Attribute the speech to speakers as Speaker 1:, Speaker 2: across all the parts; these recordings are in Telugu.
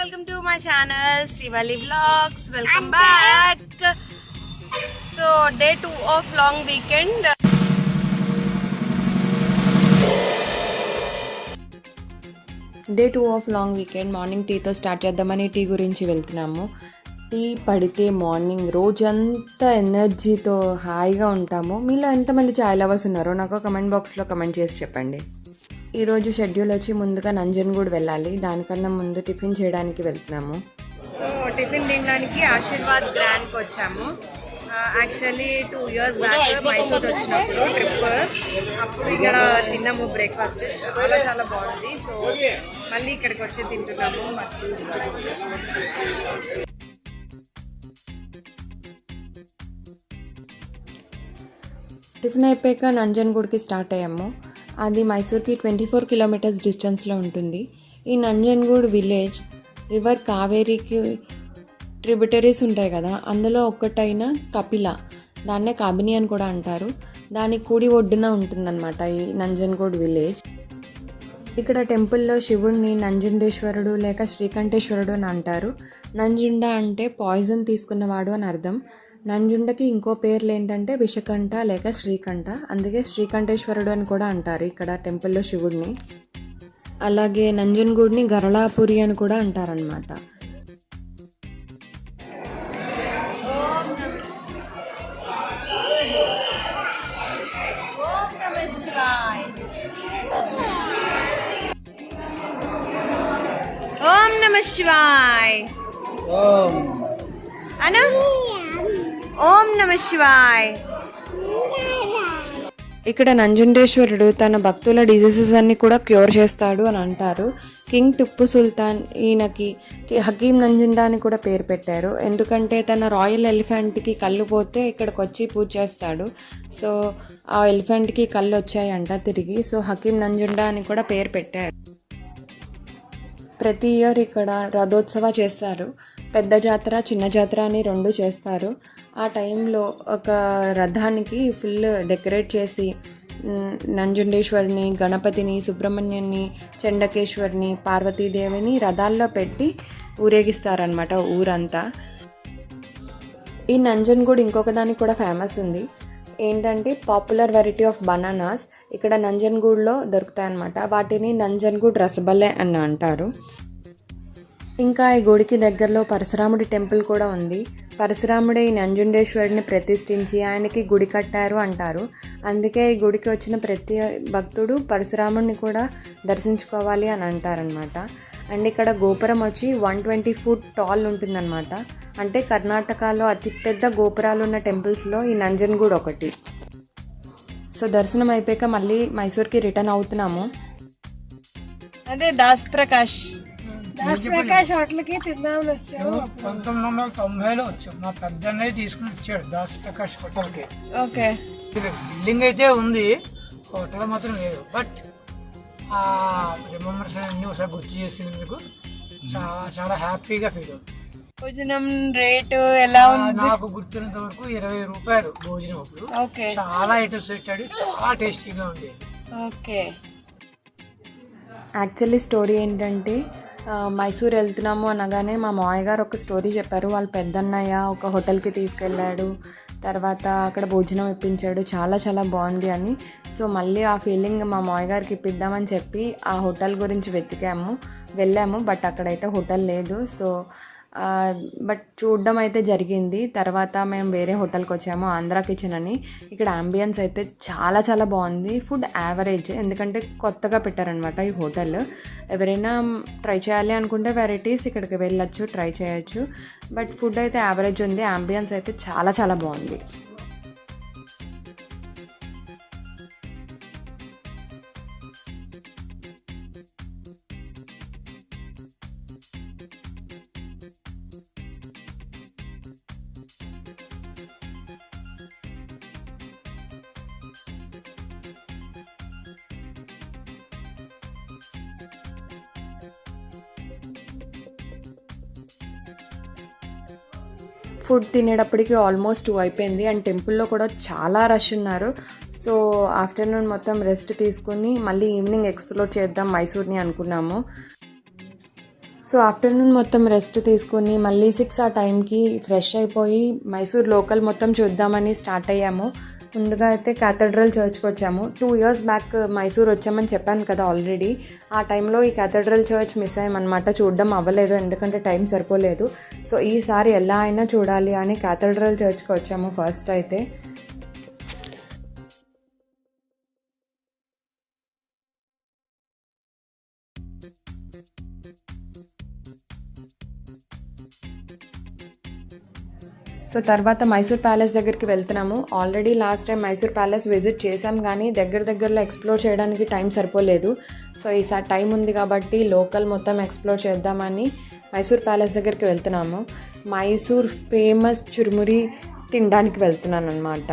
Speaker 1: welcome to my channel Srivalli Vlogs. Welcome back. So day 2 of long weekend.
Speaker 2: Day 2 of long weekend morning టీతో స్టార్ట్ చేద్దామని టీ గురించి వెళ్తున్నాము. టీ పడితే మార్నింగ్ రోజంతా ఎనర్జీతో హాయిగా ఉంటాము. మీలో ఎంతమంది చాయ్ లవర్స్ ఉన్నారో నాకు కమెంట్ బాక్స్లో కమెంట్ చేసి చెప్పండి. ఈరోజు షెడ్యూల్ వచ్చి ముందుగా నంజన్గూడ్ వెళ్ళాలి. దానికన్నా ముందు టిఫిన్ చేయడానికి వెళ్తున్నాము.
Speaker 1: సో టిఫిన్ తినడానికి ఆశీర్వాద్ గ్రాండ్కి వచ్చాము. యాక్చువల్లీ 2 years బ్యాక్ మైసూర్ వచ్చినప్పుడు ట్రిప్ అప్పుడు ఇక్కడ తిన్నాము బ్రేక్ఫాస్ట్. చాలా చాలా బాగుంది. సో మళ్ళీ ఇక్కడికి వచ్చి తింటున్నాము.
Speaker 2: టిఫిన్ అయిపోయాక నంజన్గూడ్కి స్టార్ట్ అయ్యాము. అది మైసూర్కి 24 kilometers డిస్టెన్స్లో ఉంటుంది. ఈ నంజన్గూడ్ విలేజ్ రివర్ కావేరీకి ట్రిబ్యూటరీస్ ఉంటాయి కదా, అందులో ఒక్కటైన కపిల, దాన్నే కబిని అని కూడా అంటారు. దాని కుడి ఒడ్డున ఉంటుందన్నమాట ఈ నంజన్గూడ్ విలేజ్. ఇక్కడ టెంపుల్లో శివుడిని నంజుండేశ్వరుడు లేక శ్రీకంఠేశ్వరుడు అని అంటారు. నంజుండ అంటే పాయిజన్ తీసుకున్నవాడు అని అర్థం. నంజుండకి ఇంకో పేర్లు ఏంటంటే విషకంఠ లేక శ్రీకంఠ, అందుకే శ్రీకంఠేశ్వరుడు అని కూడా అంటారు ఇక్కడ టెంపుల్లో శివుడిని. అలాగే నంజన్గూడ్ని గరళాపురి అని కూడా అంటారనమాట.
Speaker 1: ఓం నమః శివాయ్. అను ఓం నమః శివాయ్.
Speaker 2: ఇక్కడ నంజుండేశ్వరుడు తన భక్తుల డిజీజెస్ అన్ని కూడా క్యూర్ చేస్తాడు అని అంటారు. కింగ్ టిప్పు సుల్తాన్ ఈయనకి హకీం నంజుండా అని కూడా పేరు పెట్టారు. ఎందుకంటే తన రాయల్ ఎలిఫెంట్కి కళ్ళు పోతే ఇక్కడికి వచ్చి పూజ చేస్తాడు. సో ఆ ఎలిఫెంట్కి కళ్ళు వచ్చాయంట తిరిగి. సో హకీం నంజుండా అని కూడా పేరు పెట్టారు. ప్రతి ఇయర్ ఇక్కడ రథోత్సవ చేస్తారు. పెద్ద జాతర చిన్న జాతర అని 2 చేస్తారు. ఆ టైంలో ఒక రథానికి ఫుల్ డెకరేట్ చేసి నంజుండేశ్వరిని, గణపతిని, సుబ్రహ్మణ్యాన్ని, చండకేశ్వరిని, పార్వతీదేవిని రథాల్లో పెట్టి ఊరేగిస్తారనమాట ఊరంతా. ఈ నంజన్గూడ్ ఇంకొక దానికి కూడా ఫేమస్ ఉంది. ఏంటంటే పాపులర్ వెరైటీ ఆఫ్ బనానాస్ ఇక్కడ నంజన్గూడ్లో దొరుకుతాయి అన్నమాట. వాటిని నంజన్గూడ్ రసబల్లె అని అంటారు. ఇంకా ఈ గుడికి దగ్గరలో పరశురాముడి టెంపుల్ కూడా ఉంది. పరశురాముడే ఈ నంజుండేశ్వరుడిని ప్రతిష్ఠించి ఆయనకి గుడి కట్టారు అంటారు. అందుకే ఈ గుడికి వచ్చిన ప్రతి భక్తుడు పరశురాముడిని కూడా దర్శించుకోవాలి అని అంటారనమాట. అండ్ ఇక్కడ గోపురం వచ్చి 120 feet టాల్ ఉంటుందన్నమాట. అంటే కర్ణాటకలో అతిపెద్ద గోపురాలు ఉన్న టెంపుల్స్లో ఈ నంజన్గూడ్ ఒకటి. సో దర్శనం అయిపోయాక మళ్ళీ మైసూర్కి రిటర్న్ అవుతున్నాము.
Speaker 1: అదే దాస్ ప్రకాష్
Speaker 3: హోటల్కి తిందామని వచ్చాము. 1990లో వచ్చాం. మా పెద్దన్నయ్య తీసుకుని వచ్చాడు దాస్ ప్రకాష్ హోటల్కి.
Speaker 1: ఓకే,
Speaker 3: బిల్డింగ్ అయితే ఉంది, హోటల్ మాత్రం లేదు. బట్ ఆ రిమెంబర్స్ అన్ని ఒకసారి గుర్తు చేసినందుకు చాలా చాలా హ్యాపీగా ఫీల్ అవుతుంది.
Speaker 1: భోజనం రేటు ఎలా ఉంది?
Speaker 3: నాకు గుర్తున్నంత వరకు 20 రూపాయలు భోజనం. అప్పుడు
Speaker 1: ఓకే,
Speaker 3: చాలా ఐటమ్స్ పెట్టాడు, చాలా టేస్టీగా ఉండేది.
Speaker 1: ఓకే.
Speaker 2: యాక్చువల్లీ స్టోరీ ఏంటంటే మైసూర్ వెళ్తున్నాము అనగానే మా మామయ్య గారు ఒక స్టోరీ చెప్పారు. వాళ్ళ పెద్దన్నయ్య ఒక హోటల్కి తీసుకెళ్ళాడు, తర్వాత అక్కడ భోజనం ఇప్పించాడు, చాలా చాలా బాగుంది అని. సో మళ్ళీ ఆ ఫీలింగ్ మా మామయ్య గారికి ఇప్పిద్దామని చెప్పి ఆ హోటల్ గురించి వెళ్ళాము. బట్ అక్కడైతే హోటల్ లేదు. సో బట్ చూడడం అయితే జరిగింది. తర్వాత మేము వేరే హోటల్కి వచ్చాము, ఆంధ్ర కిచెన్ అని. ఇక్కడ అంబియన్స్ అయితే చాలా చాలా బాగుంది. ఫుడ్ యావరేజ్, ఎందుకంటే కొత్తగా పెట్టారనమాట ఈ హోటల్. ఎవరైనా ట్రై చేయాలి అనుకుంటే వెరైటీస్ ఇక్కడికి వెళ్ళొచ్చు, ట్రై చేయొచ్చు. బట్ ఫుడ్ అయితే యావరేజ్ ఉంది. అంబియన్స్ అయితే చాలా చాలా బాగుంది. ఫుడ్ తినేటప్పటికి ఆల్మోస్ట్ 2 అయిపోయింది. అండ్ టెంపుల్లో కూడా చాలా రష్ ఉన్నారు. సో ఆఫ్టర్నూన్ మొత్తం రెస్ట్ తీసుకుని మళ్ళీ ఈవినింగ్ ఎక్స్ప్లోర్ చేద్దాం మైసూర్ని అనుకున్నాము. సో ఆఫ్టర్నూన్ మొత్తం రెస్ట్ తీసుకుని మళ్ళీ 6 ఆ టైంకి ఫ్రెష్ అయిపోయి మైసూర్ లోకల్ మొత్తం చూద్దామని స్టార్ట్ అయ్యాము. ముందుగా అయితే క్యాథడ్రల్ చర్చ్కి వచ్చాము. 2 years బ్యాక్ మైసూర్ వచ్చామని చెప్పాను కదా ఆల్రెడీ. ఆ టైంలో ఈ క్యాథడ్రల్ చర్చ్ మిస్ అయ్యామన్నమాట. చూడడం అవ్వలేదు ఎందుకంటే టైం సరిపోలేదు. సో ఈసారి ఎలా అయినా చూడాలి అని క్యాథడ్రల్ చర్చ్కి వచ్చాము ఫస్ట్ అయితే. సో తర్వాత మైసూర్ ప్యాలెస్ దగ్గరికి వెళ్తున్నాము. Already last time Mysore palace visit చేసాం కానీ దగ్గరలో ఎక్స్ప్లోర్ చేయడానికి టైం సరిపోలేదు. సో ఈసారి టైం ఉంది కాబట్టి లోకల్ మొత్తం ఎక్స్ప్లోర్ చేద్దామని మైసూర్ ప్యాలెస్ దగ్గరికి వెళ్తున్నాము. మైసూర్ ఫేమస్ చురుమురి తినడానికి వెళ్తున్నాను అనమాట.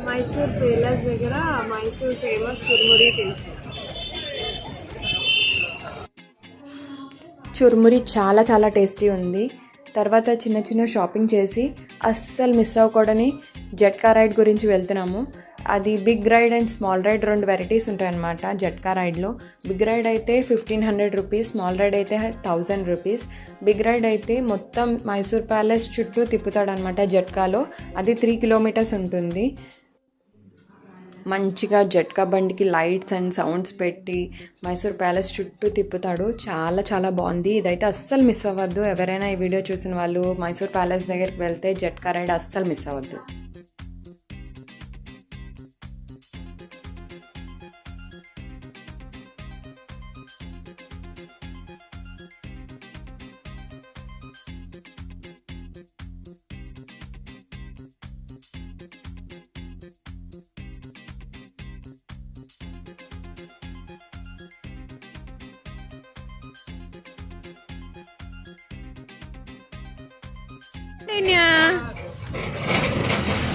Speaker 2: మైసూర్ ప్యాలెస్ దగ్గర మైసూర్ ఫేమస్ చురుమురి తింటాం. చురుమురి చాలా టేస్టీ ఉంది. తర్వాత చిన్న షాపింగ్ చేసి అస్సలు మిస్ అవ్వకూడని జట్కా రైడ్ గురించి వెళ్తున్నాము. అది big ride and small ride 2 varieties ఉంటాయన్నమాట జట్కా రైడ్లో. బిగ్ రైడ్ అయితే 1500 రూపీస్, స్మాల్ రైడ్ అయితే 1000 రూపీస్. బిగ్ రైడ్ అయితే మొత్తం మైసూర్ ప్యాలెస్ చుట్టూ తిప్పుతాడనమాట జట్కాలో. అది 3 kilometers ఉంటుంది. మంచిగా జట్కా బండికి లైట్స్ అండ్ సౌండ్స్ పెట్టి మైసూర్ ప్యాలెస్ చుట్టూ తిప్పుతాడు. చాలా బాగుంది. ఇదైతే అస్సలు మిస్ అవ్వద్దు. ఎవరైనా ఈ వీడియో చూసిన వాళ్ళు మైసూర్ ప్యాలెస్ దగ్గరికి వెళ్తే జట్కా రైడ్ అస్సలు మిస్ అవ్వద్దు.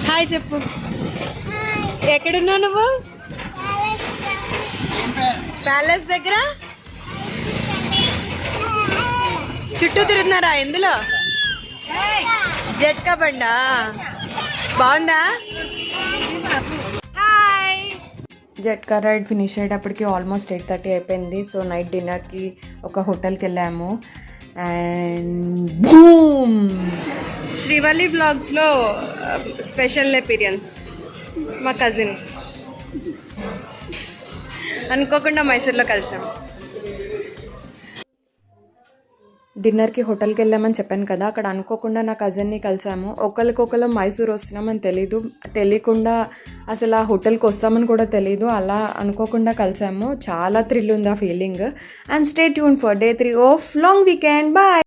Speaker 2: హాయ్ చెప్పు. ఎక్కడున్నావు నువ్వు? ప్యాలెస్ దగ్గర చుట్టూ తిరుగుతున్నారా? ఎందులో? జట్కా బండా బాగుందా? హాయ్. జట్కా రైడ్ ఫినిష్ అయ్యేటప్పటికి ఆల్మోస్ట్ 8:30 అయిపోయింది. సో నైట్ డిన్నర్కి ఒక హోటల్కి వెళ్ళాము. అండ్ బూమ్, శ్రీవల్లి బ్లాగ్స్లో స్పెషల్ అపీరియన్స్ మా కజిన్. అనుకోకుండా మైసూర్లో కలిసాం. డిన్నర్కి హోటల్కి వెళ్ళామని చెప్పాను కదా, అక్కడ అనుకోకుండా నా కజిన్ని కలిసాము. ఒకరికొకరు మైసూర్ వస్తున్నామని తెలియకుండా అసలు ఆ హోటల్కి వస్తామని కూడా తెలీదు. అలా అనుకోకుండా కలిసాము. చాలా థ్రిల్ ఉంది ఆ feeling. And stay tune for day 3 of long weekend. Bye.